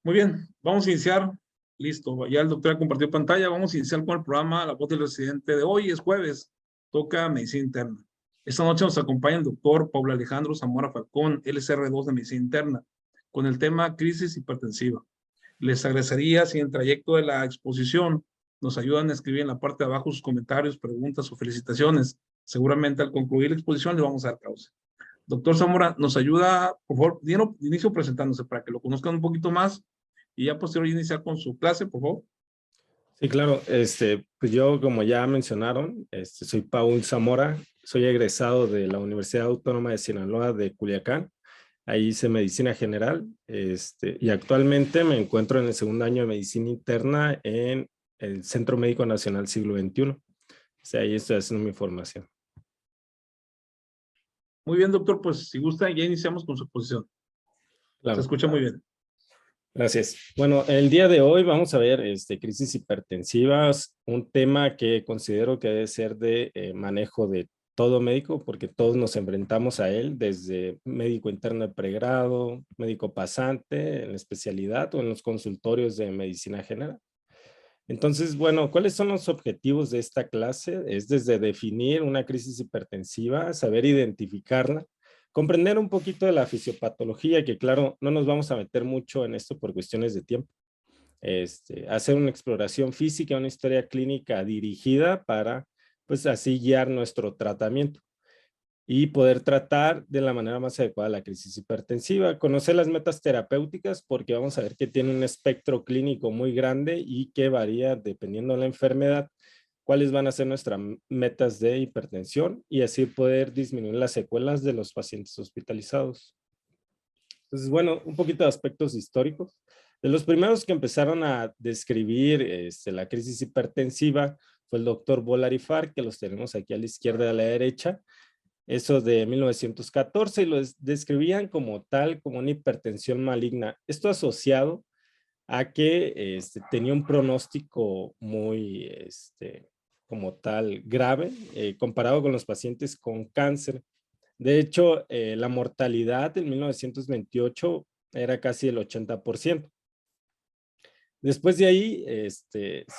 Muy bien, vamos a iniciar. Listo, ya el doctor ya compartió pantalla. Vamos a iniciar con el programa La Voz del Residente de hoy. Es jueves, toca medicina interna. Esta noche nos acompaña el doctor Pablo Alejandro Zamora Falcón, LSR2 de medicina interna, con el tema crisis hipertensiva. Les agradecería si en el trayecto de la exposición nos ayudan a escribir en la parte de abajo sus comentarios, preguntas o felicitaciones. Seguramente al concluir la exposición le vamos a dar causa. Doctor Zamora, nos ayuda, por favor, de inicio presentándose para que lo conozcan un poquito más y ya posterior iniciar con su clase, por favor. Sí, claro. Pues yo, como ya mencionaron, soy Paul Zamora, soy egresado de la Universidad Autónoma de Sinaloa de Culiacán. Ahí hice medicina general, y actualmente me encuentro en el segundo año de medicina interna en el Centro Médico Nacional Siglo XXI. O sea, ahí estoy haciendo mi formación. Muy bien, doctor, pues si gusta, ya iniciamos con su exposición. Se Claro. escucha muy bien. Gracias. Bueno, el día de hoy vamos a ver crisis hipertensivas, un tema que considero que debe ser de manejo de todo médico, porque todos nos enfrentamos a él, desde médico interno de pregrado, médico pasante, en la especialidad o en los consultorios de medicina general. Entonces, bueno, ¿cuáles son los objetivos de esta clase? Es desde definir una crisis hipertensiva, saber identificarla, comprender un poquito de la fisiopatología, que claro, no nos vamos a meter mucho en esto por cuestiones de tiempo. Hacer una exploración física, una historia clínica dirigida para, pues así guiar nuestro tratamiento y poder tratar de la manera más adecuada la crisis hipertensiva. Conocer las metas terapéuticas porque vamos a ver que tiene un espectro clínico muy grande y que varía dependiendo de la enfermedad, cuáles van a ser nuestras metas de hipertensión y así poder disminuir las secuelas de los pacientes hospitalizados. Entonces, bueno, un poquito de aspectos históricos. De los primeros que empezaron a describir la crisis hipertensiva fue el doctor Bolar-Ifar, que los tenemos aquí a la izquierda y a la derecha. Eso de 1914, y lo describían como tal, como una hipertensión maligna. Esto asociado a que tenía un pronóstico muy, como tal, grave, comparado con los pacientes con cáncer. De hecho, la mortalidad en 1928 era casi el 80%. Después de ahí,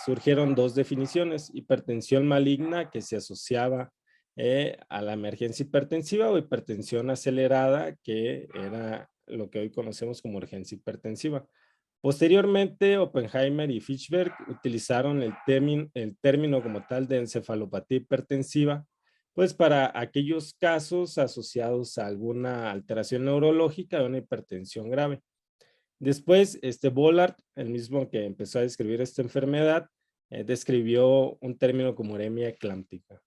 surgieron dos definiciones: hipertensión maligna, que se asociaba a la emergencia hipertensiva, o hipertensión acelerada, que era lo que hoy conocemos como urgencia hipertensiva. Posteriormente, Oppenheimer y Fishberg utilizaron el término como tal de encefalopatía hipertensiva, pues para aquellos casos asociados a alguna alteración neurológica de una hipertensión grave. Después, Bollard, el mismo que empezó a describir esta enfermedad, describió un término como uremia eclámptica.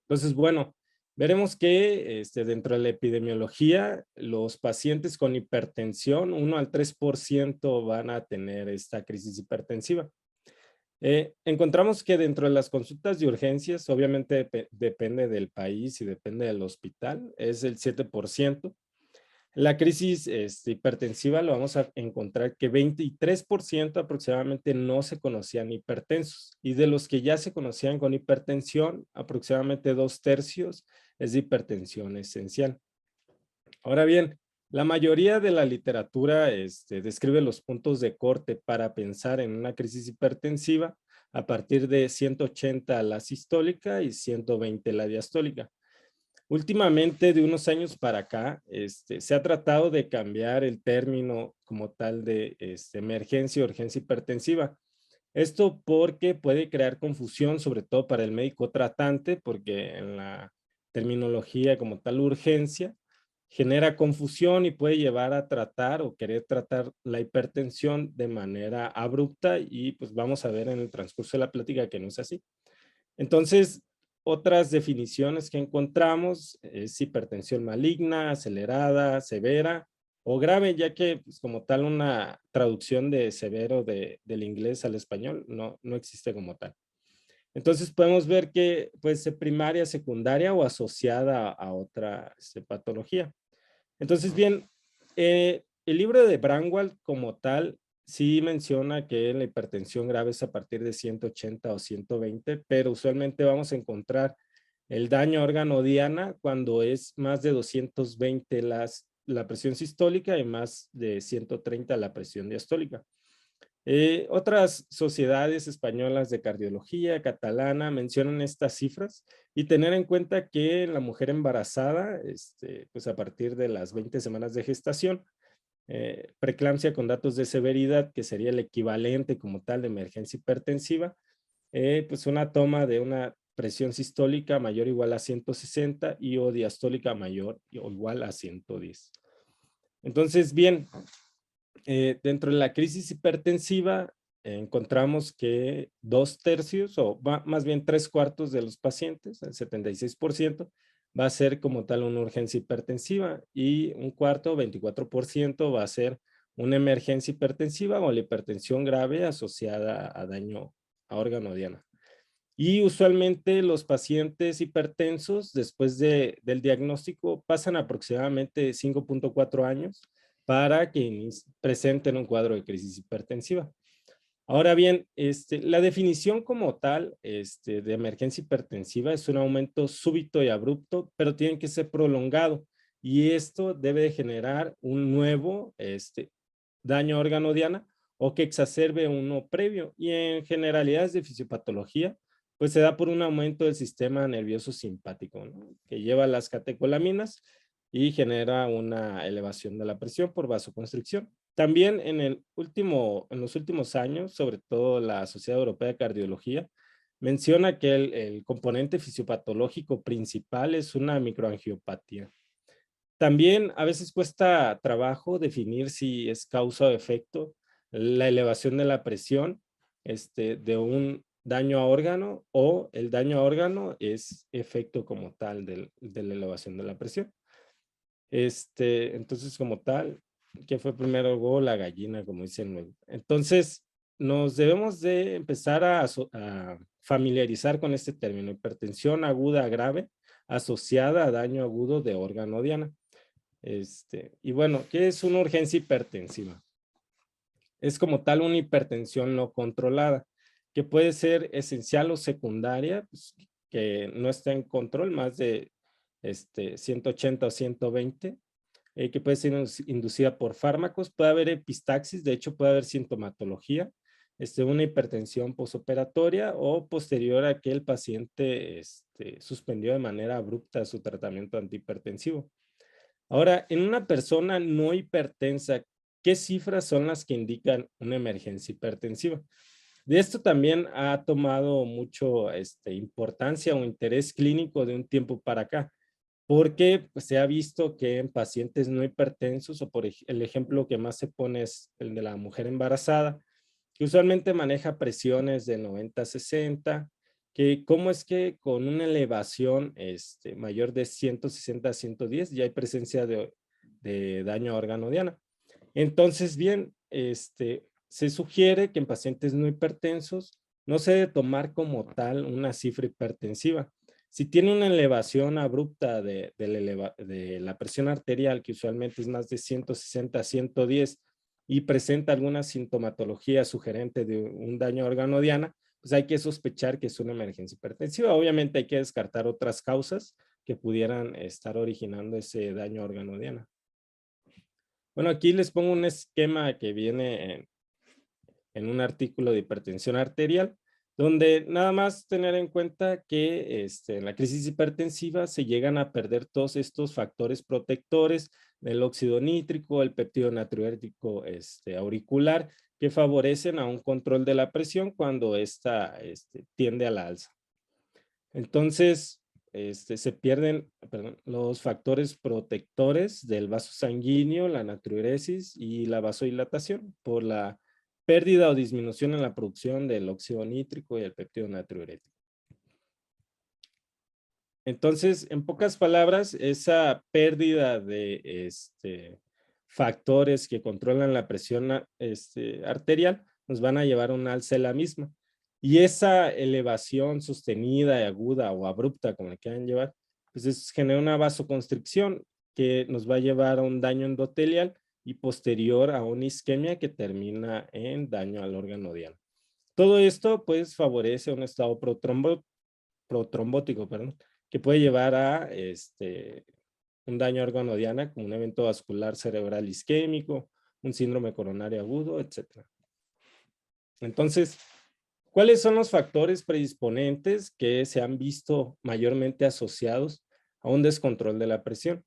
Entonces, bueno, veremos que dentro de la epidemiología, los pacientes con hipertensión, 1 al 3% van a tener esta crisis hipertensiva. Encontramos que dentro de las consultas de urgencias, obviamente depende del país y depende del hospital, es el 7%. La crisis hipertensiva lo vamos a encontrar que 23% aproximadamente no se conocían hipertensos, y de los que ya se conocían con hipertensión, aproximadamente 2/3 es de hipertensión esencial. Ahora bien, la mayoría de la literatura describe los puntos de corte para pensar en una crisis hipertensiva a partir de 180 la sistólica y 120 la diastólica. Últimamente, de unos años para acá, se ha tratado de cambiar el término como tal de emergencia o urgencia hipertensiva. Esto porque puede crear confusión, sobre todo para el médico tratante, porque en la terminología como tal urgencia genera confusión y puede llevar a tratar o querer tratar la hipertensión de manera abrupta, y pues vamos a ver en el transcurso de la plática que no es así. Entonces, otras definiciones que encontramos es hipertensión maligna, acelerada, severa o grave, ya que pues, como tal una traducción de severo del inglés al español no existe como tal. Entonces podemos ver que puede ser primaria, secundaria o asociada a otra patología. Entonces, bien, el libro de Braunwald como tal sí menciona que la hipertensión grave es a partir de 180 o 120, pero usualmente vamos a encontrar el daño a órgano diana cuando es más de 220 la presión sistólica y más de 130 la presión diastólica. Otras sociedades españolas de cardiología, catalana, mencionan estas cifras y tener en cuenta que la mujer embarazada, pues a partir de las 20 semanas de gestación, preeclampsia con datos de severidad, que sería el equivalente como tal de emergencia hipertensiva, pues una toma de una presión sistólica mayor o igual a 160 y o diastólica mayor o igual a 110. Entonces, bien, dentro de la crisis hipertensiva encontramos que 2/3 o más bien 3/4 de los pacientes, el 76%, va a ser como tal una urgencia hipertensiva y 1/4, 24%, va a ser una emergencia hipertensiva o la hipertensión grave asociada a daño a órgano diana. Y usualmente los pacientes hipertensos después del diagnóstico pasan aproximadamente 5.4 años para que presenten un cuadro de crisis hipertensiva. Ahora bien, la definición como tal de emergencia hipertensiva es un aumento súbito y abrupto, pero tiene que ser prolongado. Y esto debe de generar un nuevo daño a órgano diana o que exacerbe uno previo. Y en generalidades de fisiopatología, pues se da por un aumento del sistema nervioso simpático, ¿no? Que lleva las catecolaminas y genera una elevación de la presión por vasoconstricción. También en los últimos años, sobre todo la Sociedad Europea de Cardiología, menciona que el componente fisiopatológico principal es una microangiopatía. También a veces cuesta trabajo definir si es causa o efecto la elevación de la presión de un daño a órgano o el daño a órgano es efecto como tal de la elevación de la presión. Entonces, como tal, ¿qué fue primero el huevo o la gallina? Como dicen luego. Entonces, nos debemos de empezar a familiarizar con este término, hipertensión aguda grave asociada a daño agudo de órgano diana. Y bueno, ¿qué es una urgencia hipertensiva? Es como tal una hipertensión no controlada, que puede ser esencial o secundaria, pues, que no está en control, más de 180 o 120, que puede ser inducida por fármacos, puede haber epistaxis, de hecho puede haber sintomatología, una hipertensión posoperatoria o posterior a que el paciente suspendió de manera abrupta su tratamiento antihipertensivo. Ahora, en una persona no hipertensa, ¿qué cifras son las que indican una emergencia hipertensiva? De esto también ha tomado mucho importancia o interés clínico de un tiempo para acá, porque pues, se ha visto que en pacientes no hipertensos, o por el ejemplo que más se pone es el de la mujer embarazada, que usualmente maneja presiones de 90-60, que cómo es que con una elevación mayor de 160 a 110 ya hay presencia de daño a órgano diana. Entonces, bien, se sugiere que en pacientes no hipertensos no se debe tomar como tal una cifra hipertensiva. Si tiene una elevación abrupta de la presión arterial, que usualmente es más de 160 a 110, y presenta alguna sintomatología sugerente de un daño a órgano diana, pues hay que sospechar que es una emergencia hipertensiva. Obviamente hay que descartar otras causas que pudieran estar originando ese daño a órgano diana. Bueno, aquí les pongo un esquema que viene en un artículo de hipertensión arterial, donde nada más tener en cuenta que en la crisis hipertensiva se llegan a perder todos estos factores protectores del óxido nítrico, el péptido natriurético auricular, que favorecen a un control de la presión cuando ésta tiende a la alza. Entonces, se pierden los factores protectores del vaso sanguíneo, la natriuresis y la vasodilatación por la pérdida o disminución en la producción del óxido nítrico y el péptido natriurético. Entonces, en pocas palabras, esa pérdida de factores que controlan la presión arterial nos van a llevar a un alza de la misma. Y esa elevación sostenida y aguda o abrupta, como le quieran llevar, pues genera una vasoconstricción que nos va a llevar a un daño endotelial y posterior a una isquemia que termina en daño al órgano diana. Todo esto pues favorece un estado protrombótico, que puede llevar a un daño a órgano diana como un evento vascular cerebral isquémico, un síndrome coronario agudo, etc. Entonces, ¿cuáles son los factores predisponentes que se han visto mayormente asociados a un descontrol de la presión?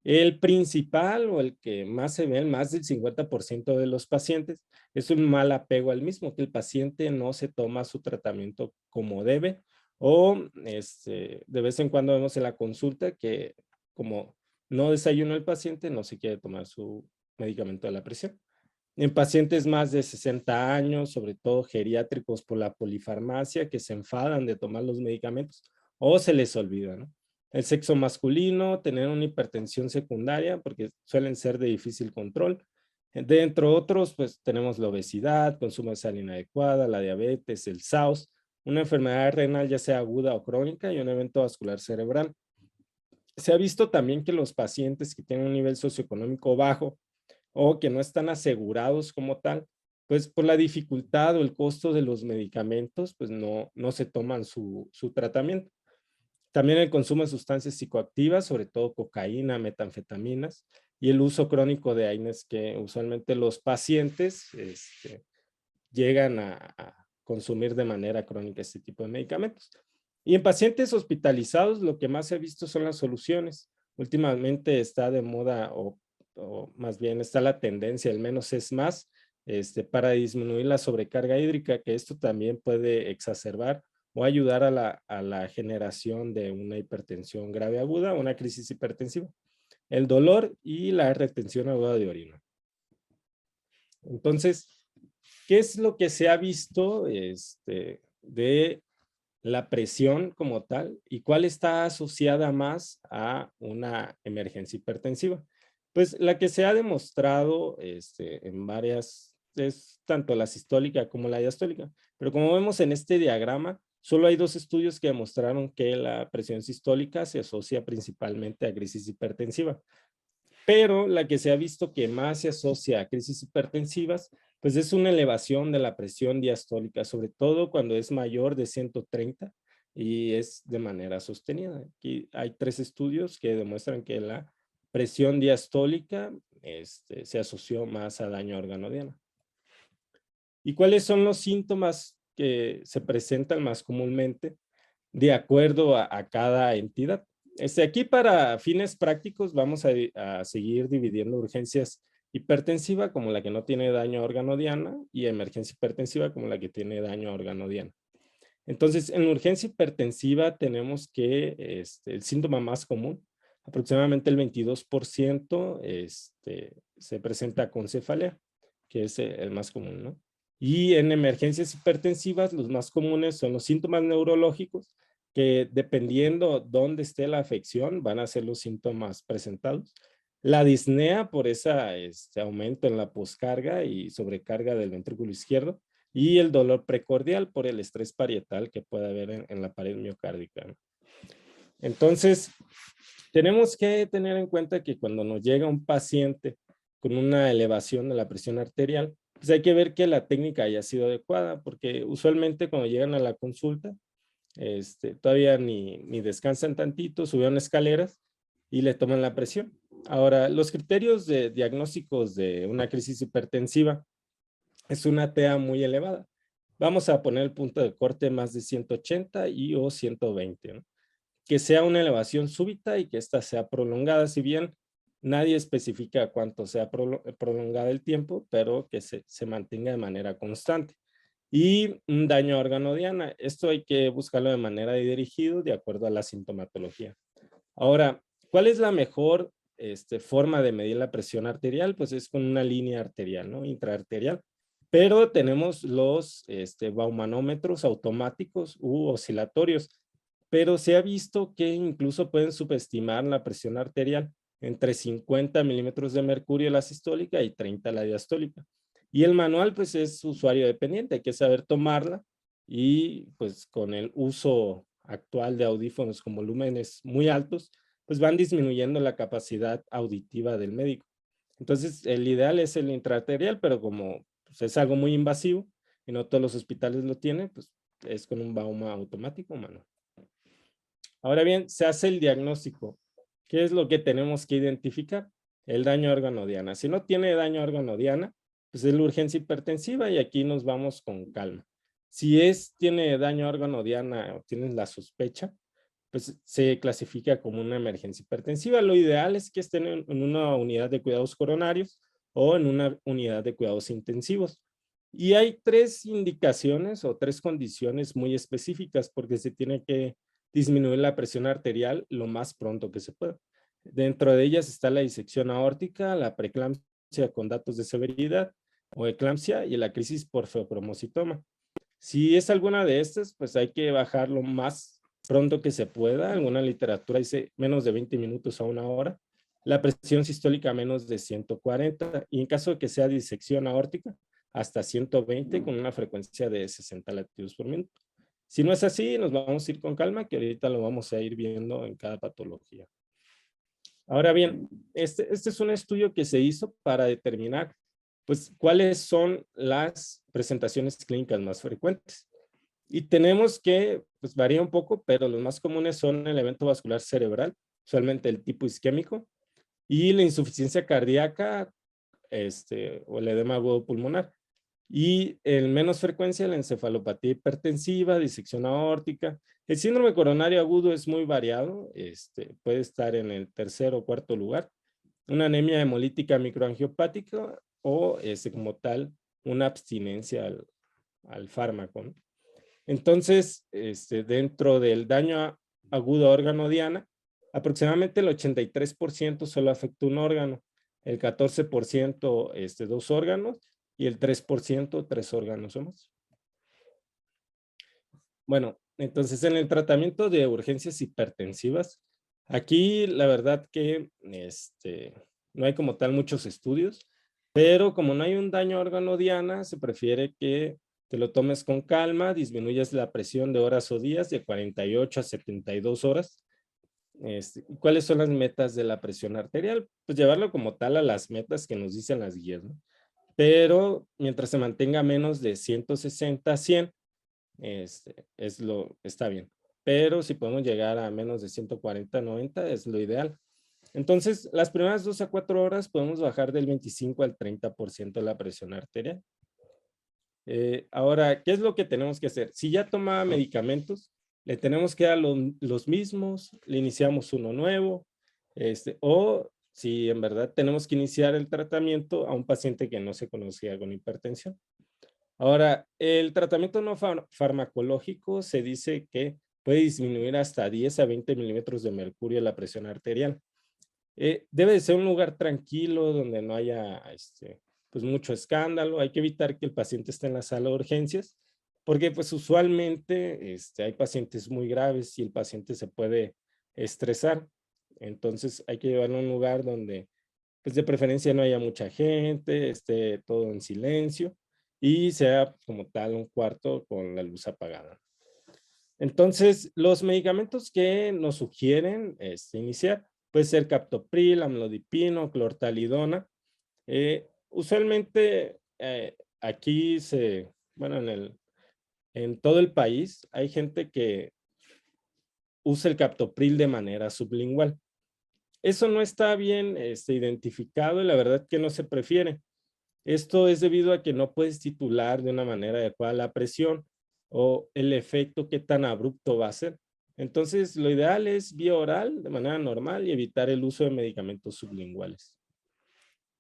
El principal o el que más se ve en más del 50% de los pacientes es un mal apego al mismo, que el paciente no se toma su tratamiento como debe o de vez en cuando vemos en la consulta que como no desayunó el paciente, no se quiere tomar su medicamento de la presión. En pacientes más de 60 años, sobre todo geriátricos por la polifarmacia, que se enfadan de tomar los medicamentos o se les olvida, ¿no? El sexo masculino, tener una hipertensión secundaria, porque suelen ser de difícil control. Dentro de otros, pues tenemos la obesidad, consumo de sal inadecuada, la diabetes, el SAUS, una enfermedad renal ya sea aguda o crónica y un evento vascular cerebral. Se ha visto también que los pacientes que tienen un nivel socioeconómico bajo o que no están asegurados como tal, pues por la dificultad o el costo de los medicamentos, pues no se toman su tratamiento. También el consumo de sustancias psicoactivas, sobre todo cocaína, metanfetaminas, y el uso crónico de AINES que usualmente los pacientes llegan a consumir de manera crónica este tipo de medicamentos. Y en pacientes hospitalizados, lo que más se ha visto son las soluciones. Últimamente está de moda, o más bien está la tendencia, al menos es más, para disminuir la sobrecarga hídrica, que esto también puede exacerbar o ayudar a la generación de una hipertensión grave aguda, una crisis hipertensiva, el dolor y la retención aguda de orina. Entonces, ¿qué es lo que se ha visto de la presión como tal y cuál está asociada más a una emergencia hipertensiva? Pues la que se ha demostrado en varias, es tanto la sistólica como la diastólica, pero como vemos en este diagrama, solo hay 2 estudios que demostraron que la presión sistólica se asocia principalmente a crisis hipertensiva. Pero la que se ha visto que más se asocia a crisis hipertensivas, pues es una elevación de la presión diastólica, sobre todo cuando es mayor de 130 y es de manera sostenida. Aquí hay 3 estudios que demuestran que la presión diastólica se asoció más a daño a órgano diana. ¿Y cuáles son los síntomas que se presentan más comúnmente de acuerdo a cada entidad? Aquí para fines prácticos vamos a seguir dividiendo urgencias hipertensiva como la que no tiene daño a órgano diana y emergencia hipertensiva como la que tiene daño a órgano diana. Entonces, en urgencia hipertensiva tenemos que el síntoma más común, aproximadamente el 22% se presenta con cefalea, que es el más común, ¿no? Y en emergencias hipertensivas, los más comunes son los síntomas neurológicos, que dependiendo dónde esté la afección, van a ser los síntomas presentados. La disnea por ese aumento en la poscarga y sobrecarga del ventrículo izquierdo, y el dolor precordial por el estrés parietal que puede haber en la pared miocárdica, ¿no? Entonces, tenemos que tener en cuenta que cuando nos llega un paciente con una elevación de la presión arterial, pues hay que ver que la técnica haya sido adecuada, porque usualmente cuando llegan a la consulta, todavía ni descansan tantito, subieron escaleras y le toman la presión. Ahora, los criterios de diagnósticos de una crisis hipertensiva es una TA muy elevada. Vamos a poner el punto de corte más de 180 o 120, ¿no? Que sea una elevación súbita y que ésta sea prolongada, si bien nadie especifica cuánto sea prolongada el tiempo, pero que se mantenga de manera constante. Y un daño a órgano diana, esto hay que buscarlo de manera dirigido de acuerdo a la sintomatología. Ahora, ¿cuál es la mejor forma de medir la presión arterial? Pues es con una línea arterial, ¿no? Intraarterial. Pero tenemos los baumanómetros automáticos u oscilatorios, pero se ha visto que incluso pueden subestimar la presión arterial entre 50 milímetros de mercurio la sistólica y 30 la diastólica. Y el manual pues es usuario dependiente, hay que saber tomarla y pues con el uso actual de audífonos con volúmenes muy altos, pues van disminuyendo la capacidad auditiva del médico. Entonces el ideal es el intraarterial, pero como pues, es algo muy invasivo y no todos los hospitales lo tienen, pues es con un Bauma automático, manual. Ahora bien, se hace el diagnóstico. ¿Qué es lo que tenemos que identificar? El daño a órgano diana. Si no tiene daño a órgano diana, pues es la urgencia hipertensiva y aquí nos vamos con calma. Si tiene daño a órgano diana o tienes la sospecha, pues se clasifica como una emergencia hipertensiva. Lo ideal es que estén en una unidad de cuidados coronarios o en una unidad de cuidados intensivos. Y hay 3 indicaciones o 3 condiciones muy específicas porque se tiene que disminuir la presión arterial lo más pronto que se pueda. Dentro de ellas está la disección aórtica, la preeclampsia con datos de severidad o eclampsia y la crisis por feopromocitoma. Si es alguna de estas, pues hay que bajar lo más pronto que se pueda. Alguna literatura dice menos de 20 minutos a 1 hora. La presión sistólica menos de 140 y en caso de que sea disección aórtica, hasta 120 con una frecuencia de 60 latidos por minuto. Si no es así, nos vamos a ir con calma, que ahorita lo vamos a ir viendo en cada patología. Ahora bien, este es un estudio que se hizo para determinar pues, cuáles son las presentaciones clínicas más frecuentes. Y tenemos que, pues varía un poco, pero los más comunes son el evento vascular cerebral, usualmente el tipo isquémico, y la insuficiencia cardíaca o el edema agudo pulmonar. Y en menos frecuencia la encefalopatía hipertensiva, disección aórtica. El síndrome coronario agudo es muy variado, puede estar en el 3.º o 4.º lugar. Una anemia hemolítica microangiopática o como tal una abstinencia al fármaco, ¿no? Entonces, dentro del daño agudo a órgano diana, aproximadamente el 83% solo afecta un órgano, el 14% 2 órganos y el 3% 3 órganos o más. Bueno, entonces en el tratamiento de urgencias hipertensivas, aquí la verdad que no hay como tal muchos estudios, pero como no hay un daño a órgano diana, se prefiere que te lo tomes con calma, disminuyas la presión de horas o días de 48 a 72 horas. ¿Cuáles son las metas de la presión arterial? Pues llevarlo como tal a las metas que nos dicen las guías, ¿no? Pero mientras se mantenga menos de 160 a 100, está bien. Pero si podemos llegar a menos de 140 a 90 es lo ideal. Entonces, las primeras 2 a 4 horas podemos bajar del 25 al 30% de la presión arterial. Ahora, ¿qué es lo que tenemos que hacer? Si ya toma medicamentos, le tenemos que dar los mismos, le iniciamos uno nuevo, o si en verdad tenemos que iniciar el tratamiento a un paciente que no se conocía con hipertensión. Ahora, el tratamiento no farmacológico se dice que puede disminuir hasta 10 a 20 milímetros de mercurio la presión arterial. Debe de ser un lugar tranquilo donde no haya pues mucho escándalo. Hay que evitar que el paciente esté en la sala de urgencias porque pues usualmente hay pacientes muy graves y el paciente se puede estresar. Entonces hay que llevarlo a un lugar donde pues de preferencia no haya mucha gente, esté todo en silencio y sea como tal un cuarto con la luz apagada. Entonces, los medicamentos que nos sugieren iniciar puede ser captopril, amlodipino, clortalidona. Usualmente aquí bueno, en todo el país hay gente que usa el captopril de manera sublingual. Eso no está bien identificado y la verdad que no se prefiere. Esto es debido a que no puedes titular de una manera adecuada la presión o el efecto qué tan abrupto va a ser. Entonces, lo ideal es vía oral de manera normal y evitar el uso de medicamentos sublinguales.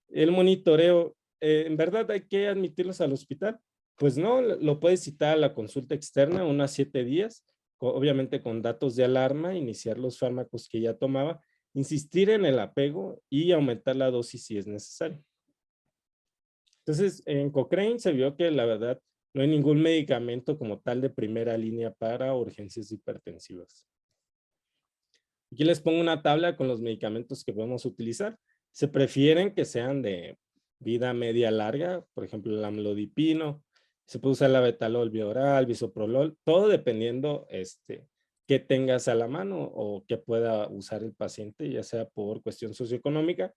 El monitoreo, ¿en verdad hay que admitirlos al hospital? Pues no, lo puedes citar a la consulta externa unos 7 días, obviamente con datos de alarma, iniciar los fármacos que ya tomaba, insistir en el apego y aumentar la dosis si es necesario. Entonces, en Cochrane se vio que la verdad no hay ningún medicamento como tal de primera línea para urgencias hipertensivas. Aquí les pongo una tabla con los medicamentos que podemos utilizar. Se prefieren que sean de vida media larga, por ejemplo, el amlodipino, se puede usar la betalol bioral, bisoprolol, todo dependiendo qué tengas a la mano o qué pueda usar el paciente, ya sea por cuestión socioeconómica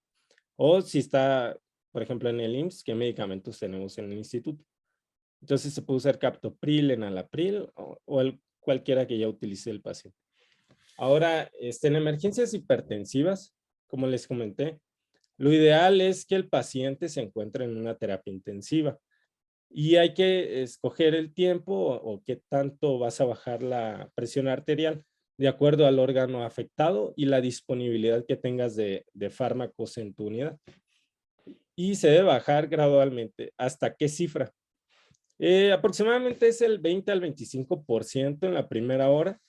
o si está, por ejemplo, en el IMSS, qué medicamentos tenemos en el instituto. Entonces se puede usar captopril, enalapril o cualquiera que ya utilice el paciente. Ahora, en emergencias hipertensivas, como les comenté, lo ideal es que el paciente se encuentre en una terapia intensiva y hay que escoger el tiempo o qué tanto vas a bajar la presión arterial de acuerdo al órgano afectado y la disponibilidad que tengas de fármacos en tu unidad. Y se debe bajar gradualmente. ¿Hasta qué cifra? Aproximadamente es el 20 al 25% en la primera hora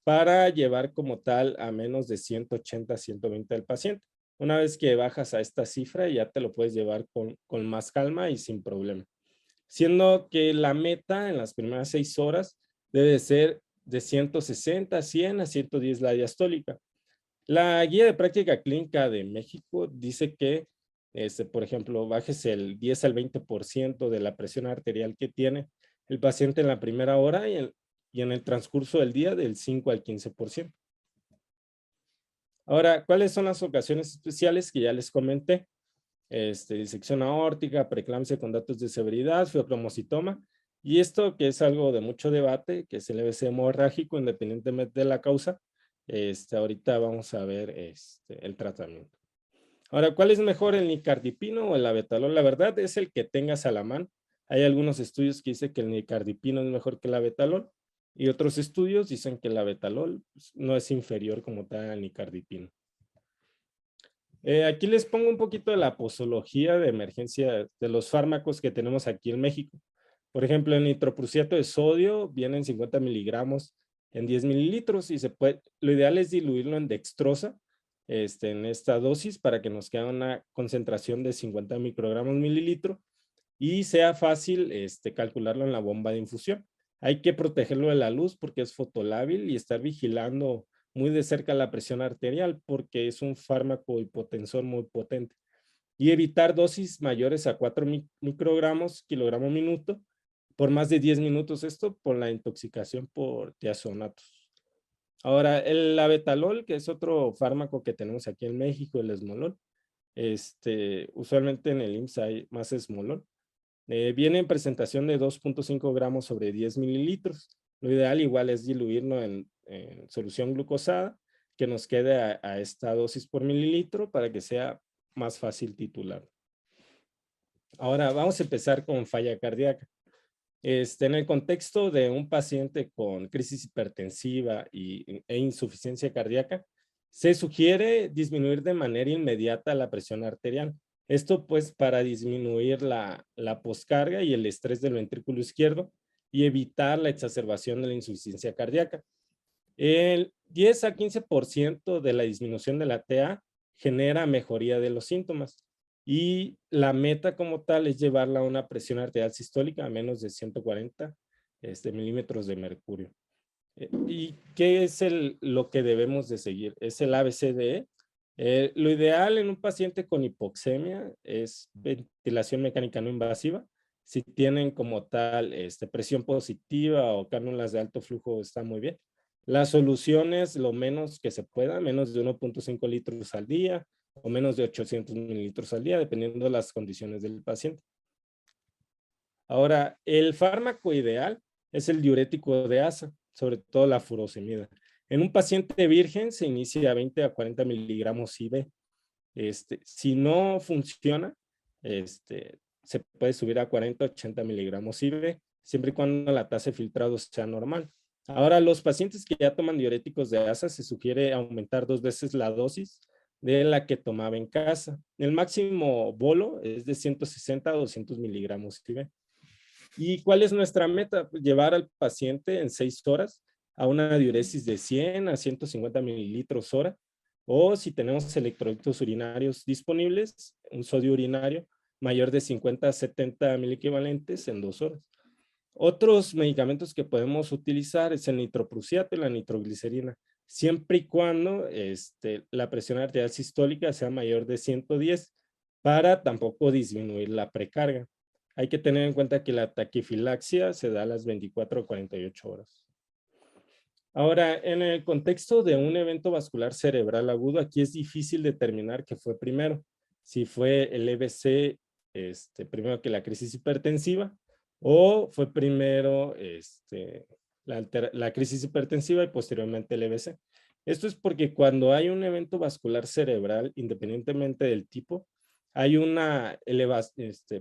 para llevar como tal a menos de 180 a 120 del paciente. Una vez que bajas a esta cifra, ya te lo puedes llevar con más calma y sin problema. Siendo que la meta en las primeras 6 horas debe ser de 160, 100 a 110 la diastólica. La guía de práctica clínica de México dice que, por ejemplo, bajes el 10 al 20% de la presión arterial que tiene el paciente en la primera hora y en el transcurso del día del 5 al 15%. Ahora, ¿cuáles son las ocasiones especiales que ya les comenté? Disección aórtica, preeclampsia con datos de severidad, feocromocitoma, y esto que es algo de mucho debate, que es el EBC hemorrágico, independientemente de la causa. Ahorita vamos a ver el tratamiento. Ahora, ¿cuál es mejor, el nicardipino o el abetalol? La verdad es el que tengas a la mano. Hay algunos estudios que dicen que el nicardipino es mejor que el abetalol y otros estudios dicen que el abetalol no es inferior como tal al nicardipino. Aquí les pongo un poquito de la posología de emergencia de los fármacos que tenemos aquí en México. Por ejemplo, el nitroprusiato de sodio viene en 50 miligramos en 10 mililitros y lo ideal es diluirlo en dextrosa en esta dosis para que nos quede una concentración de 50 microgramos mililitro y sea fácil calcularlo en la bomba de infusión. Hay que protegerlo de la luz porque es fotolábil y estar vigilando muy de cerca la presión arterial porque es un fármaco hipotensor muy potente. Y evitar dosis mayores a 4 microgramos kilogramo minuto por más de 10 minutos, esto por la intoxicación por tiazonatos. Ahora, el abetalol, que es otro fármaco que tenemos aquí en México, el esmolol, usualmente en el IMSS hay más esmolol. Viene en presentación de 2.5 gramos sobre 10 mililitros. Lo ideal igual es diluirlo en solución glucosada, que nos quede a esta dosis por mililitro para que sea más fácil titular. Ahora vamos a empezar con falla cardíaca. En el contexto de un paciente con crisis hipertensiva e insuficiencia cardíaca, se sugiere disminuir de manera inmediata la presión arterial. Esto pues para disminuir la poscarga y el estrés del ventrículo izquierdo y evitar la exacerbación de la insuficiencia cardíaca. El 10 a 15% de la disminución de la TA genera mejoría de los síntomas y la meta como tal es llevarla a una presión arterial sistólica a menos de 140 milímetros de mercurio. ¿Y qué es lo que debemos de seguir? Es el ABCDE. Lo ideal en un paciente con hipoxemia es ventilación mecánica no invasiva. Si tienen como tal presión positiva o cánulas de alto flujo, está muy bien. Las soluciones, lo menos que se pueda, menos de 1.5 litros al día o menos de 800 mililitros al día, dependiendo de las condiciones del paciente. Ahora, el fármaco ideal es el diurético de asa, sobre todo la furosemida. En un paciente virgen se inicia a 20 a 40 miligramos IV. Si no funciona, se puede subir a 40 a 80 miligramos IV, siempre y cuando la tasa de filtrado sea normal. Ahora, los pacientes que ya toman diuréticos de asa, se sugiere aumentar 2 veces la dosis de la que tomaba en casa. El máximo bolo es de 160 a 200 miligramos IV. ¿Y cuál es nuestra meta? Llevar al paciente en 6 horas a una diuresis de 100 a 150 mililitros hora, o si tenemos electrolitos urinarios disponibles, un sodio urinario mayor de 50 a 70 miliequivalentes en 2 horas. Otros medicamentos que podemos utilizar es el nitroprusiato y la nitroglicerina, siempre y cuando la presión arterial sistólica sea mayor de 110 para tampoco disminuir la precarga. Hay que tener en cuenta que la taquifilaxia se da a las 24 o 48 horas. Ahora, en el contexto de un evento vascular cerebral agudo, aquí es difícil determinar qué fue primero. Si fue el EBC primero que la crisis hipertensiva, o fue primero la crisis hipertensiva y posteriormente el EBC. Esto es porque cuando hay un evento vascular cerebral, independientemente del tipo, hay una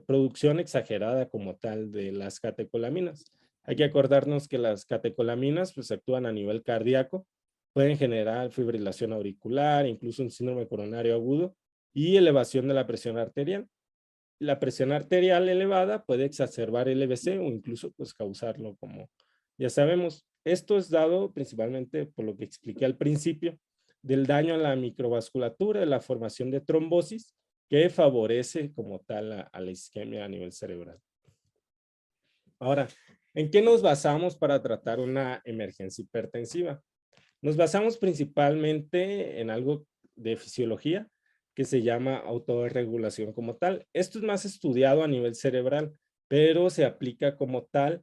producción exagerada como tal de las catecolaminas. Hay que acordarnos que las catecolaminas pues, actúan a nivel cardíaco, pueden generar fibrilación auricular, incluso un síndrome coronario agudo y elevación de la presión arterial. La presión arterial elevada puede exacerbar el EBC o incluso pues, causarlo, como ya sabemos. Esto es dado principalmente por lo que expliqué al principio, del daño a la microvasculatura, de la formación de trombosis, que favorece como tal a la isquemia a nivel cerebral. Ahora, ¿en qué nos basamos para tratar una emergencia hipertensiva? Nos basamos principalmente en algo de fisiología que se llama autorregulación como tal. Esto es más estudiado a nivel cerebral, pero se aplica como tal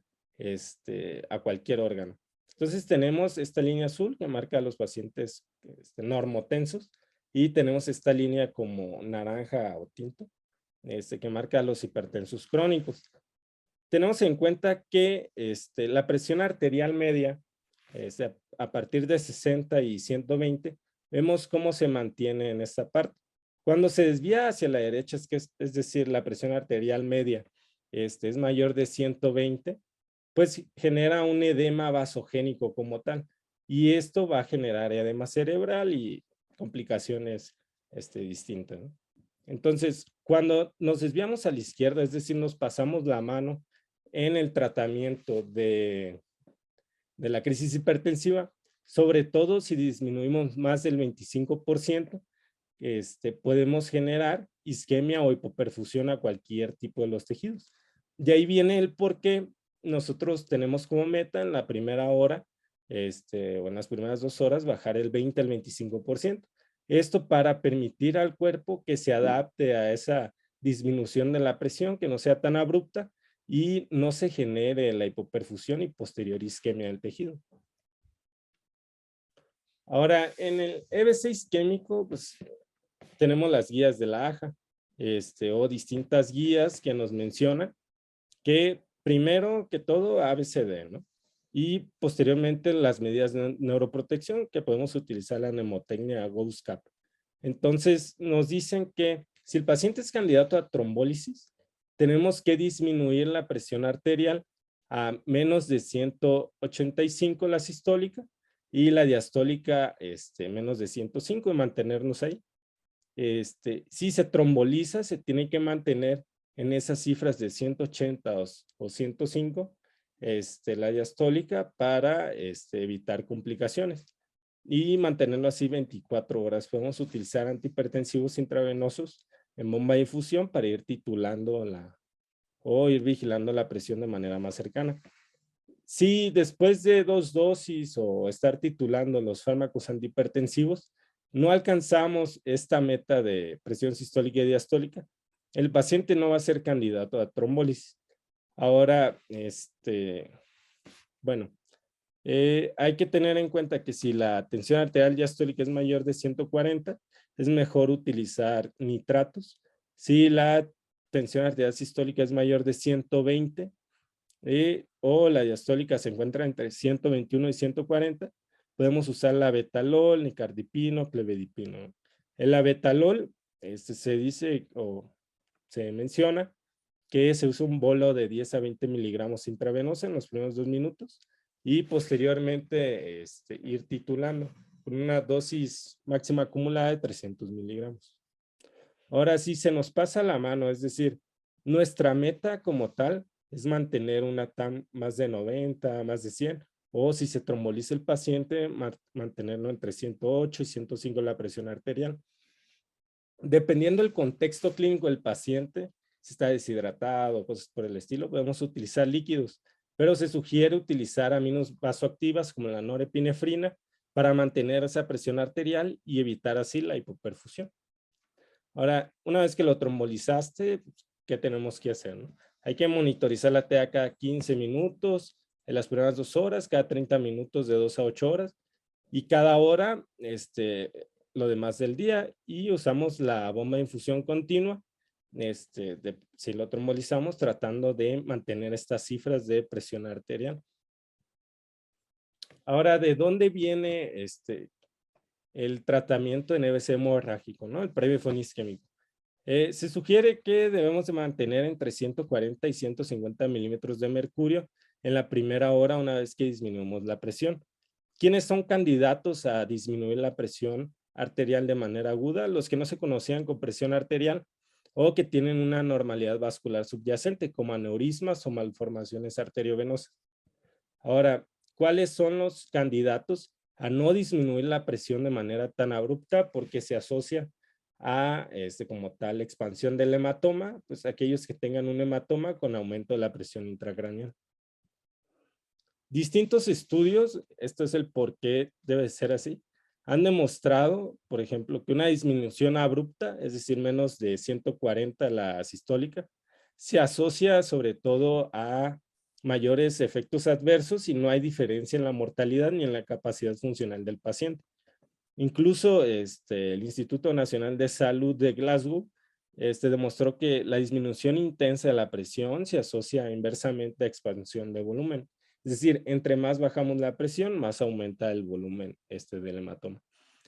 a cualquier órgano. Entonces tenemos esta línea azul que marca a los pacientes normotensos y tenemos esta línea como naranja o tinto que marca a los hipertensos crónicos. Tenemos en cuenta que la presión arterial media a partir de 60 y 120, vemos cómo se mantiene en esta parte. Cuando se desvía hacia la derecha, es decir, la presión arterial media es mayor de 120, pues genera un edema vasogénico como tal. Y esto va a generar edema cerebral y complicaciones distintas, ¿no? Entonces, cuando nos desviamos a la izquierda, es decir, nos pasamos la mano en el tratamiento de la crisis hipertensiva, sobre todo si disminuimos más del 25%, podemos generar isquemia o hipoperfusión a cualquier tipo de los tejidos. De ahí viene el por qué nosotros tenemos como meta en la primera hora, o en las primeras 2 horas, bajar el 20 al 25%. Esto para permitir al cuerpo que se adapte a esa disminución de la presión, que no sea tan abrupta y no se genere la hipoperfusión y posterior isquemia del tejido. Ahora, en el EBC isquémico, pues tenemos las guías de la AJA, o distintas guías que nos mencionan que primero que todo ABCD, ¿no? Y posteriormente las medidas de neuroprotección que podemos utilizar la mnemotecnia GOES-CAP. Entonces nos dicen que si el paciente es candidato a trombólisis, tenemos que disminuir la presión arterial a menos de 185 la sistólica y la diastólica menos de 105 y mantenernos ahí. Si se tromboliza, se tiene que mantener en esas cifras de 180 o 105 la diastólica para evitar complicaciones y mantenerlo así 24 horas. Podemos utilizar antihipertensivos intravenosos en bomba de infusión para ir titulando o ir vigilando la presión de manera más cercana. Si después de 2 dosis o estar titulando los fármacos antihipertensivos, no alcanzamos esta meta de presión sistólica y diastólica, el paciente no va a ser candidato a trombólisis. Ahora, bueno, hay que tener en cuenta que si la tensión arterial diastólica es mayor de 140, es mejor utilizar nitratos. Si la tensión arterial sistólica es mayor de 120 o la diastólica se encuentra entre 121 y 140, podemos usar la betalol, nicardipino, clevedipino. El abetalol se dice o se menciona que se usa un bolo de 10 a 20 miligramos intravenosa en los primeros 2 minutos y posteriormente ir titulando con una dosis máxima acumulada de 300 miligramos. Ahora sí se nos pasa la mano, es decir, nuestra meta como tal es mantener una TAM más de 90, más de 100, o si se tromboliza el paciente, mantenerlo entre 108 y 105 la presión arterial. Dependiendo del contexto clínico del paciente, si está deshidratado, cosas por el estilo, podemos utilizar líquidos, pero se sugiere utilizar aminos vasoactivas como la norepinefrina para mantener esa presión arterial y evitar así la hipoperfusión. Ahora, una vez que lo trombolizaste, ¿qué tenemos que hacer, no? Hay que monitorizar la TA cada 15 minutos, en las primeras 2 horas, cada 30 minutos de 2 a 8 horas, y cada hora, lo demás del día, y usamos la bomba de infusión continua, si lo trombolizamos, tratando de mantener estas cifras de presión arterial. Ahora, ¿de dónde viene el tratamiento en EBC hemorrágico, ¿no? El previo fue isquémico. Se sugiere que debemos de mantener entre 140 y 150 milímetros de mercurio en la primera hora una vez que disminuimos la presión. ¿Quiénes son candidatos a disminuir la presión arterial de manera aguda? Los que no se conocían con presión arterial o que tienen una normalidad vascular subyacente, como aneurismas o malformaciones arteriovenosas. Ahora, ¿cuáles son los candidatos a no disminuir la presión de manera tan abrupta? Porque se asocia a, como tal, expansión del hematoma, pues aquellos que tengan un hematoma con aumento de la presión intracraneal. Distintos estudios, esto es el por qué debe ser así, han demostrado, por ejemplo, que una disminución abrupta, es decir, menos de 140 la sistólica, se asocia sobre todo a mayores efectos adversos y no hay diferencia en la mortalidad ni en la capacidad funcional del paciente. Incluso el Instituto Nacional de Salud de Glasgow demostró que la disminución intensa de la presión se asocia inversamente a expansión de volumen. Es decir, entre más bajamos la presión, más aumenta el volumen del hematoma.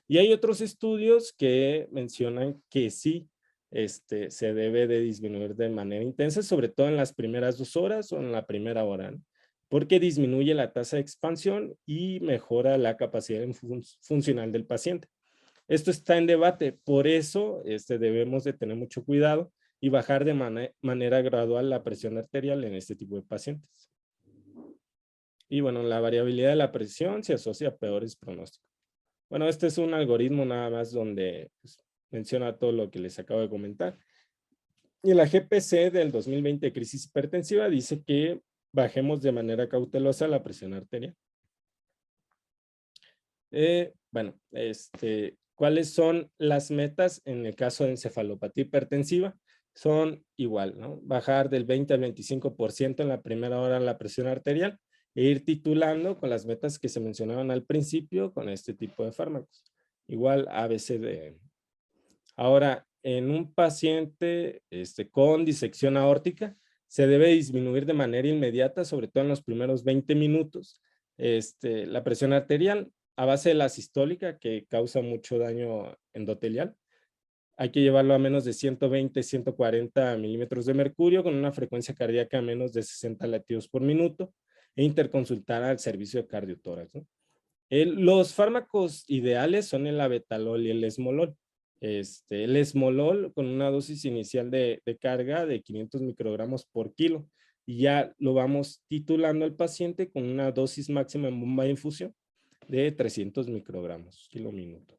Y hay otros estudios que mencionan que sí se debe de disminuir de manera intensa, sobre todo en las primeras 2 horas o en la primera hora, ¿no? Porque disminuye la tasa de expansión y mejora la capacidad funcional del paciente. Esto está en debate, por eso debemos de tener mucho cuidado y bajar de manera gradual la presión arterial en este tipo de pacientes. Y bueno, la variabilidad de la presión se asocia a peores pronósticos. Bueno, este es un algoritmo nada más donde pues, menciona todo lo que les acabo de comentar. Y la GPC del 2020 crisis hipertensiva dice que bajemos de manera cautelosa la presión arterial. Bueno, ¿cuáles son las metas en el caso de encefalopatía hipertensiva? Son igual, ¿no? Bajar del 20 al 25% en la primera hora la presión arterial e ir titulando con las metas que se mencionaban al principio con este tipo de fármacos. Igual ABCD. Ahora, en un paciente con disección aórtica, se debe disminuir de manera inmediata, sobre todo en los primeros 20 minutos, la presión arterial a base de la sistólica, que causa mucho daño endotelial. Hay que llevarlo a menos de 120, 140 milímetros de mercurio con una frecuencia cardíaca a menos de 60 latidos por minuto e interconsultar al servicio de cardiotórax, ¿no? Los fármacos ideales son el abetalol y el esmolol. El esmolol con una dosis inicial de carga de 500 microgramos por kilo y ya lo vamos titulando al paciente con una dosis máxima en bomba de infusión de 300 microgramos kilo minuto.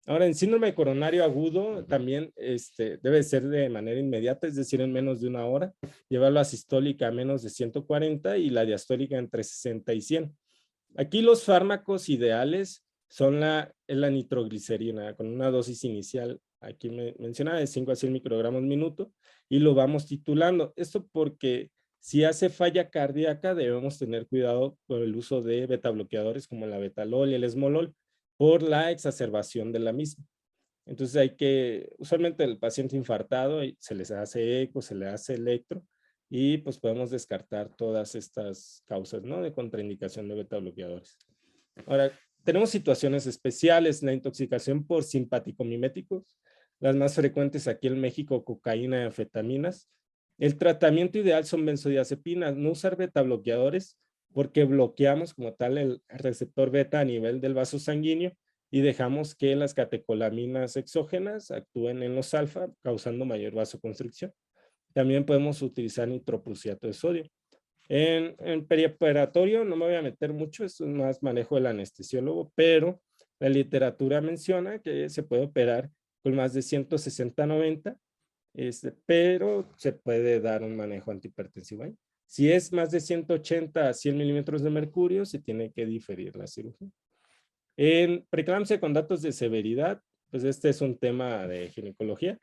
Ahora, en síndrome coronario agudo también debe ser de manera inmediata, es decir, en menos de 1 hora, llevar la sistólica a menos de 140 y la diastólica entre 60 y 100. Aquí los fármacos ideales son la nitroglicerina con una dosis inicial, aquí mencionaba, de 5 a 100 microgramos minuto y lo vamos titulando. Esto porque si hace falla cardíaca debemos tener cuidado con el uso de betabloqueadores como el abetalol y el esmolol por la exacerbación de la misma. Entonces usualmente el paciente infartado se les hace eco, se le hace electro y pues podemos descartar todas estas causas, ¿no? De contraindicación de betabloqueadores. Ahora, tenemos situaciones especiales, la intoxicación por simpaticomiméticos, las más frecuentes aquí en México, cocaína y anfetaminas. El tratamiento ideal son benzodiazepinas, no usar betabloqueadores porque bloqueamos como tal el receptor beta a nivel del vaso sanguíneo y dejamos que las catecolaminas exógenas actúen en los alfa, causando mayor vasoconstricción. También podemos utilizar nitroprusiato de sodio. En perioperatorio no me voy a meter mucho, esto es más manejo del anestesiólogo, pero la literatura menciona que se puede operar con más de 160-90, pero se puede dar un manejo antihipertensivo ahí. Si es más de 180 a 100 milímetros de mercurio, se tiene que diferir la cirugía. En preeclampsia con datos de severidad, pues este es un tema de ginecología,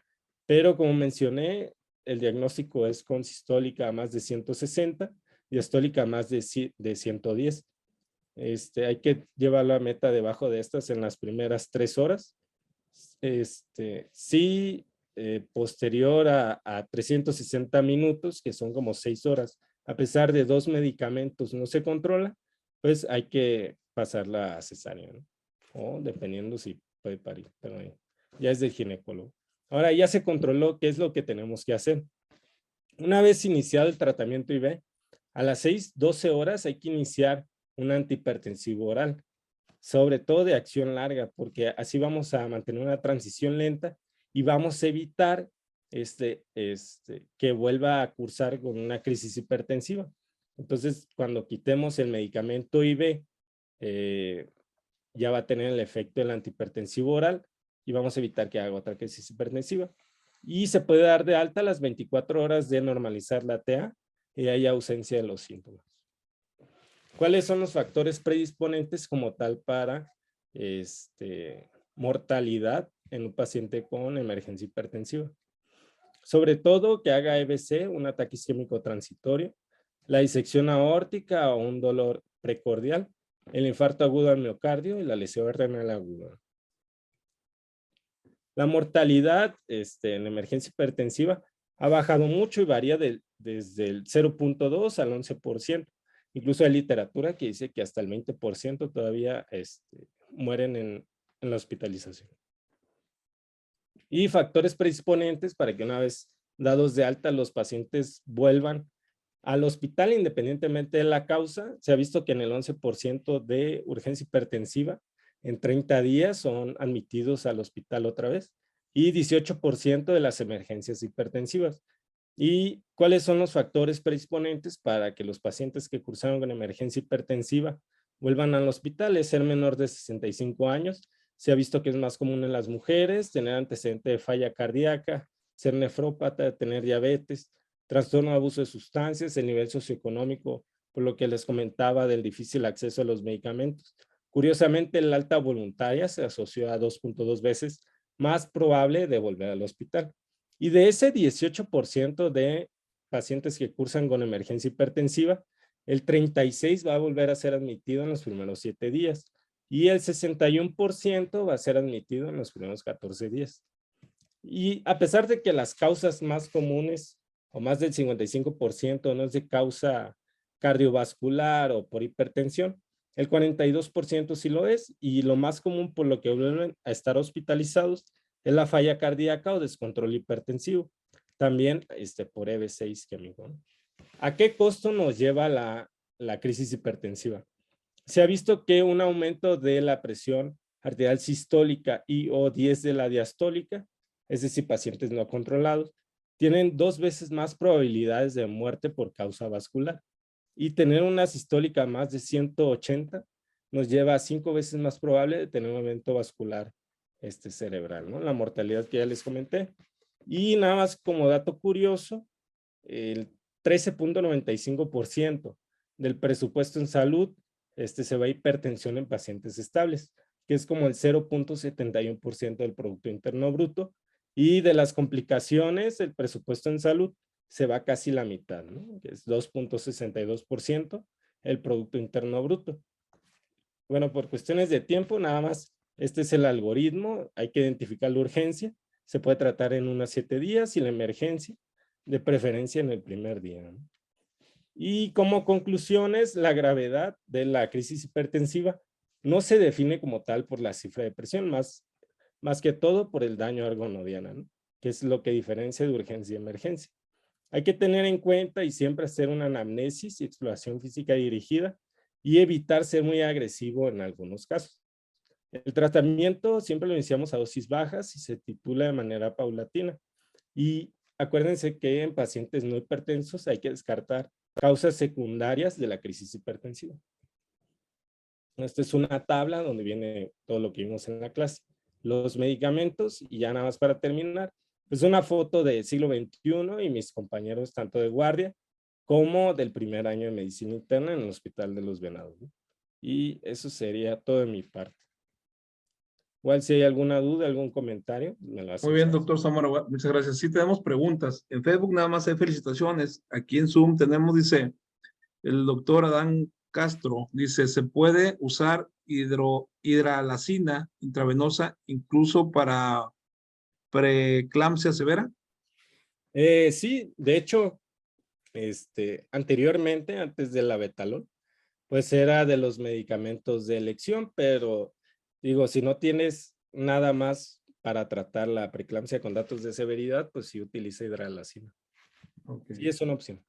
pero como mencioné, el diagnóstico es con sistólica a más de 160, diastólica a más de 110. Hay que llevar la meta debajo de estas en las primeras 3 horas. Si posterior a 360 minutos, que son como 6 horas, a pesar de 2 medicamentos no se controla, pues hay que pasarla a cesárea, ¿no? o dependiendo si puede parir, pero ya es del ginecólogo. Ahora ya se controló qué es lo que tenemos que hacer. Una vez iniciado el tratamiento IV, a las 6:12 horas hay que iniciar un antihipertensivo oral, sobre todo de acción larga, porque así vamos a mantener una transición lenta y vamos a evitar que vuelva a cursar con una crisis hipertensiva. Entonces, cuando quitemos el medicamento IV, ya va a tener el efecto del antihipertensivo oral y vamos a evitar que haga otra crisis hipertensiva. Y se puede dar de alta a las 24 horas de normalizar la TA y hay ausencia de los síntomas. ¿Cuáles son los factores predisponentes como tal para mortalidad en un paciente con emergencia hipertensiva? Sobre todo que haga EBC, un ataque isquémico transitorio, la disección aórtica o un dolor precordial, el infarto agudo al miocardio y la lesión renal aguda. La mortalidad en emergencia hipertensiva ha bajado mucho y varía desde el 0.2 al 11%. Incluso hay literatura que dice que hasta el 20% todavía mueren en la hospitalización. Y factores predisponentes para que una vez dados de alta los pacientes vuelvan al hospital independientemente de la causa. Se ha visto que en el 11% de urgencia hipertensiva en 30 días son admitidos al hospital otra vez y 18% de las emergencias hipertensivas. ¿Y cuáles son los factores predisponentes para que los pacientes que cursaron con emergencia hipertensiva vuelvan al hospital? Es ser menor de 65 años. Se ha visto que es más común en las mujeres, tener antecedente de falla cardíaca, ser nefrópata, tener diabetes, trastorno de abuso de sustancias, el nivel socioeconómico, por lo que les comentaba del difícil acceso a los medicamentos. Curiosamente, el alta voluntaria se asoció a 2.2 veces más probable de volver al hospital. Y de ese 18% de pacientes que cursan con emergencia hipertensiva, el 36% va a volver a ser admitido en los primeros 7 días y el 61% va a ser admitido en los primeros 14 días. Y a pesar de que las causas más comunes, o más del 55%, no es de causa cardiovascular o por hipertensión, el 42% sí lo es, y lo más común por lo que vuelven a estar hospitalizados es la falla cardíaca o descontrol hipertensivo, también por EBC isquémico, ¿no? ¿A qué costo nos lleva la crisis hipertensiva? Se ha visto que un aumento de la presión arterial sistólica y o 10 de la diastólica, es decir, pacientes no controlados, tienen 2 veces más probabilidades de muerte por causa vascular. Y tener una sistólica más de 180 nos lleva a 5 veces más probable de tener un evento vascular cerebral, ¿no? La mortalidad que ya les comenté. Y nada más como dato curioso, el 13.95% del presupuesto en salud se va a hipertensión en pacientes estables, que es como el 0.71% del Producto Interno Bruto, y de las complicaciones, el presupuesto en salud se va casi la mitad, ¿no? Que es 2.62% el Producto Interno Bruto. Bueno, por cuestiones de tiempo, nada más, este es el algoritmo, hay que identificar la urgencia, se puede tratar en unos 7 días y la emergencia, de preferencia en el primer día, ¿no? Y como conclusiones, la gravedad de la crisis hipertensiva no se define como tal por la cifra de presión, más que todo por el daño ergonodiana, ¿no? Que es lo que diferencia de urgencia y emergencia. Hay que tener en cuenta y siempre hacer una anamnesis y exploración física dirigida y evitar ser muy agresivo en algunos casos. El tratamiento siempre lo iniciamos a dosis bajas y se titula de manera paulatina. Y acuérdense que en pacientes no hipertensos hay que descartar causas secundarias de la crisis hipertensiva. Esta es una tabla donde viene todo lo que vimos en la clase. Los medicamentos, y ya nada más para terminar, pues una foto del siglo XXI y mis compañeros tanto de guardia como del primer año de medicina interna en el Hospital de los Venados, ¿no? Y eso sería todo de mi parte. Igual si hay alguna duda, algún comentario, me lo hacen Muy bien, saber. doctor Zamora, muchas gracias. Sí, tenemos preguntas. En Facebook nada más hay felicitaciones. Aquí en Zoom tenemos, dice, el doctor Adán Castro, dice, ¿se puede usar hidralazina intravenosa incluso para preeclampsia severa? Sí, de hecho, anteriormente, antes del abetalol, pues era de los medicamentos de elección, pero Digo, si no tienes nada más para tratar la preeclampsia con datos de severidad, pues sí utiliza hidralazina. Ok. Sí, es una opción.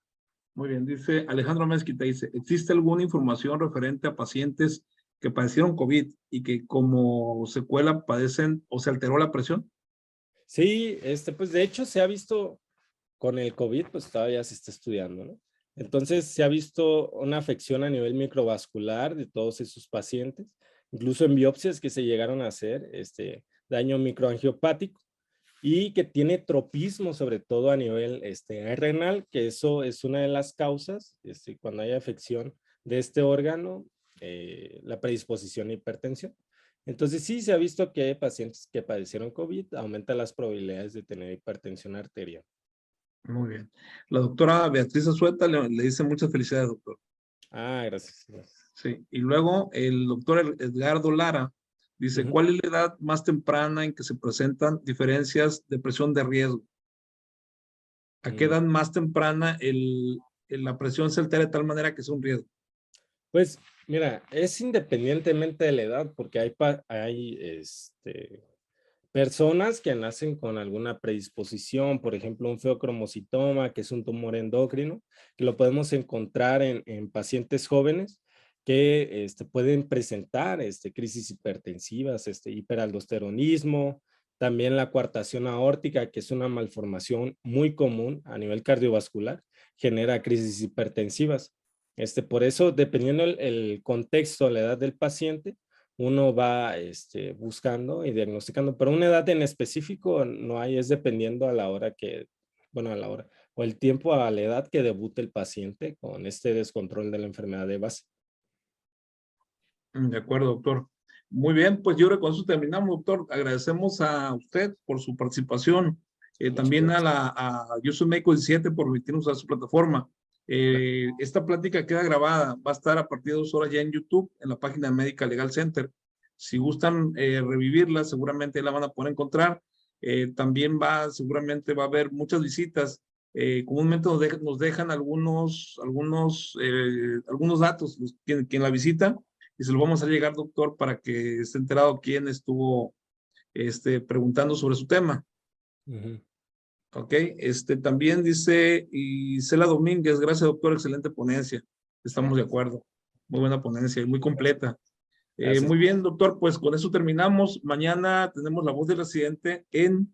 Muy bien, dice Alejandro Mezquita, dice, ¿existe alguna información referente a pacientes que padecieron COVID y que como secuela padecen o se alteró la presión? Sí, pues de hecho se ha visto con el COVID, pues todavía se está estudiando, ¿no? Entonces se ha visto una afección a nivel microvascular de todos esos pacientes, incluso en biopsias que se llegaron a hacer, daño microangiopático y que tiene tropismo sobre todo a nivel renal, que eso es una de las causas, cuando hay afección de este órgano, la predisposición a hipertensión. Entonces sí se ha visto que pacientes que padecieron COVID aumenta las probabilidades de tener hipertensión arterial. Muy bien. La doctora Beatriz Azueta le dice muchas felicidades, doctor. Ah, gracias. Gracias. Sí. Y luego el doctor Edgardo Lara dice, Ujú. ¿cuál es la edad más temprana en que se presentan diferencias de presión de riesgo? ¿A qué Mm, edad más temprana la presión se altera de tal manera que es un riesgo? Pues mira, es independientemente de la edad, porque hay personas que nacen con alguna predisposición, por ejemplo, un feocromocitoma, que es un tumor endocrino, que lo podemos encontrar en pacientes jóvenes que pueden presentar crisis hipertensivas, hiperaldosteronismo, también la coartación aórtica, que es una malformación muy común a nivel cardiovascular, genera crisis hipertensivas. Por eso, dependiendo el contexto, la edad del paciente, uno va buscando y diagnosticando, pero una edad en específico no hay, es dependiendo a la hora a la hora, o el tiempo a la edad que debute el paciente con este descontrol de la enfermedad de base. De acuerdo, doctor. Muy bien, pues yo creo que con eso terminamos, doctor. Agradecemos a usted por su participación, Muchas también gracias. Yo Soy Médico 17 por permitirnos usar su plataforma. Esta plática queda grabada, va a estar a partir de 2 horas ya en YouTube, en la página de Medical Legal Center. Si gustan revivirla, seguramente la van a poder encontrar. También seguramente va a haber muchas visitas. Comúnmente nos dejan algunos datos, quien la visita, y se lo vamos a hacer llegar, doctor, para que esté enterado quién estuvo preguntando sobre su tema. Ujú. Ok, también dice Isela Domínguez, gracias, doctor, excelente ponencia. Estamos de acuerdo. Muy buena ponencia y muy completa. Gracias. Muy bien, doctor, pues con eso terminamos. Mañana tenemos la voz del residente en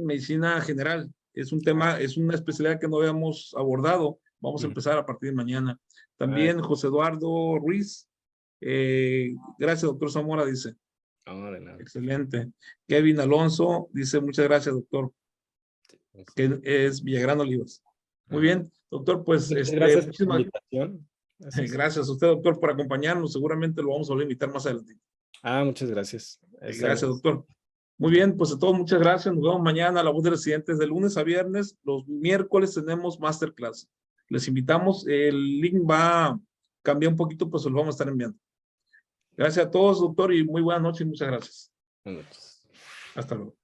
medicina general. Es un Ah, tema, es una especialidad que no habíamos abordado. Vamos a ujú. empezar a partir de mañana. Ah, También José Eduardo Ruiz. Gracias, doctor Zamora, dice. no, de nada. Excelente. Kevin Alonso dice, muchas gracias, doctor, que es Villagrán Olivas. Muy Ajá. bien, doctor, pues Muchas gracias por la muchísimas invitación. Gracias. gracias a usted, doctor, por acompañarnos. Seguramente lo vamos a volver a invitar más adelante. Muchas gracias. Está bien. Gracias, doctor. Muy bien, pues a todos muchas gracias. Nos vemos mañana a La Voz de Residentes de lunes a viernes. Los miércoles tenemos masterclass. Les invitamos. El link va a cambiar un poquito, pues se lo vamos a estar enviando. Gracias a todos, doctor, y muy buenas noches y muchas gracias. Buenas noches. Hasta luego.